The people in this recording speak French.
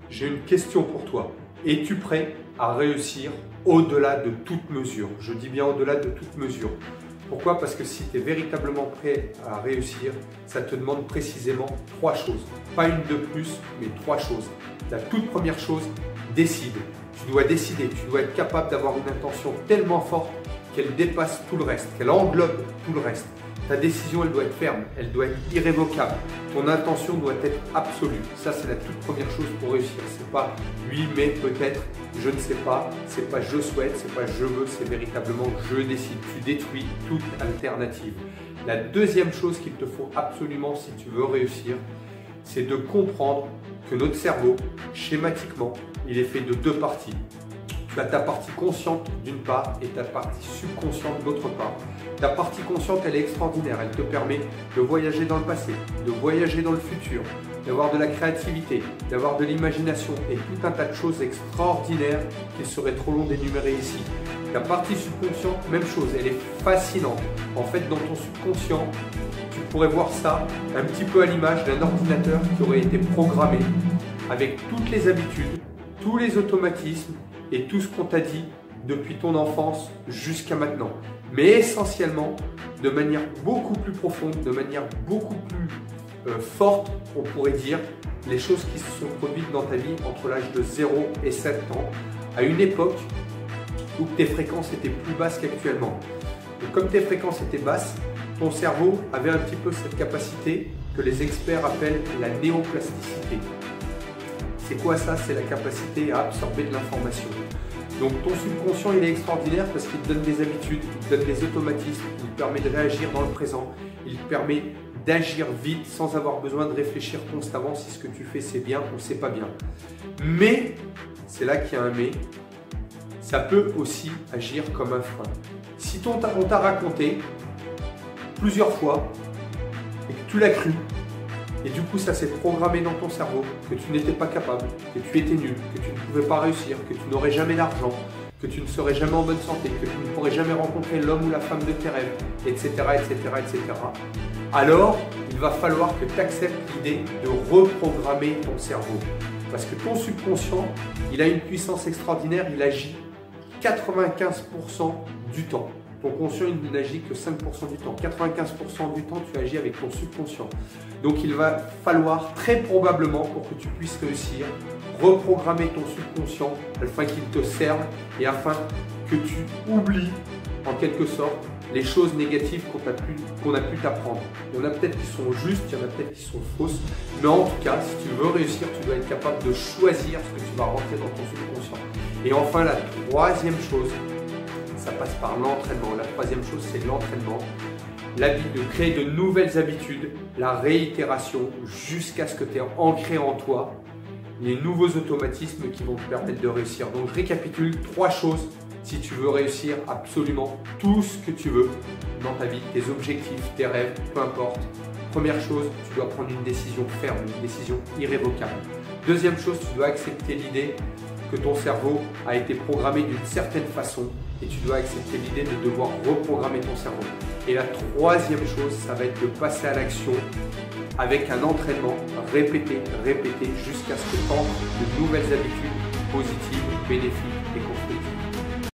j'ai une question pour toi. Es-tu prêt à réussir au-delà de toute mesure? Je dis bien au-delà de toute mesure. Pourquoi? Parce que si tu es véritablement prêt à réussir, ça te demande précisément 3 choses. Pas une de plus, mais 3 choses. La toute première chose, décide. Tu dois décider, tu dois être capable d'avoir une intention tellement forte qu'elle dépasse tout le reste, qu'elle englobe tout le reste. Ta décision, elle doit être ferme, elle doit être irrévocable. Ton intention doit être absolue. Ça, c'est la toute première chose pour réussir. C'est pas oui, mais peut-être, je ne sais pas, c'est pas je souhaite, c'est pas je veux, c'est véritablement je décide. Tu détruis toute alternative. La deuxième chose qu'il te faut absolument si tu veux réussir, c'est de comprendre que notre cerveau, schématiquement, il est fait de 2 parties. Tu as ta partie consciente d'une part et ta partie subconsciente d'autre part. Ta partie consciente, elle est extraordinaire. Elle te permet de voyager dans le passé, de voyager dans le futur, d'avoir de la créativité, d'avoir de l'imagination et tout un tas de choses extraordinaires qu'il serait trop long d'énumérer ici. Ta partie subconsciente, même chose, elle est fascinante. En fait, dans ton subconscient, tu pourrais voir ça un petit peu à l'image d'un ordinateur qui aurait été programmé avec toutes les habitudes, tous les automatismes et tout ce qu'on t'a dit depuis ton enfance jusqu'à maintenant. Mais essentiellement, de manière beaucoup plus profonde, de manière beaucoup plus forte, on pourrait dire, les choses qui se sont produites dans ta vie entre l'âge de 0 et 7 ans, à une époque où tes fréquences étaient plus basses qu'actuellement. Et comme tes fréquences étaient basses, ton cerveau avait un petit peu cette capacité que les experts appellent la néoplasticité. C'est quoi ça? C'est la capacité à absorber de l'information. Donc ton subconscient, il est extraordinaire parce qu'il te donne des habitudes, il te donne des automatismes, il te permet de réagir dans le présent, il te permet d'agir vite sans avoir besoin de réfléchir constamment si ce que tu fais c'est bien ou c'est pas bien. Mais, c'est là qu'il y a un mais, ça peut aussi agir comme un frein. Si on t'a raconté plusieurs fois et que tu l'as cru, et du coup ça s'est programmé dans ton cerveau que tu n'étais pas capable, que tu étais nul, que tu ne pouvais pas réussir, que tu n'aurais jamais d'argent, que tu ne serais jamais en bonne santé, que tu ne pourrais jamais rencontrer l'homme ou la femme de tes rêves, etc., etc., etc. Alors, il va falloir que tu acceptes l'idée de reprogrammer ton cerveau. Parce que ton subconscient, il a une puissance extraordinaire, il agit 95% du temps. Ton conscient, il n'agit que 5% du temps. 95% du temps, tu agis avec ton subconscient. Donc, il va falloir très probablement, pour que tu puisses réussir, reprogrammer ton subconscient afin qu'il te serve et afin que tu oublies, en quelque sorte, les choses négatives qu'on a pu t'apprendre. Il y en a peut-être qui sont justes, il y en a peut-être qui sont fausses. Mais en tout cas, si tu veux réussir, tu dois être capable de choisir ce que tu vas rentrer dans ton subconscient. Et enfin, la troisième chose, ça passe par l'entraînement. La troisième chose, c'est l'entraînement. De créer de nouvelles habitudes, la réitération jusqu'à ce que tu aies ancré en toi les nouveaux automatismes qui vont te permettre de réussir. Donc je récapitule 3 choses si tu veux réussir absolument tout ce que tu veux dans ta vie, tes objectifs, tes rêves, peu importe. Première chose, tu dois prendre une décision ferme, une décision irrévocable. Deuxième chose, tu dois accepter l'idée que ton cerveau a été programmé d'une certaine façon et tu dois accepter l'idée de devoir reprogrammer ton cerveau. Et la troisième chose, ça va être de passer à l'action avec un entraînement répété jusqu'à ce que tu aies de nouvelles habitudes positives, bénéfiques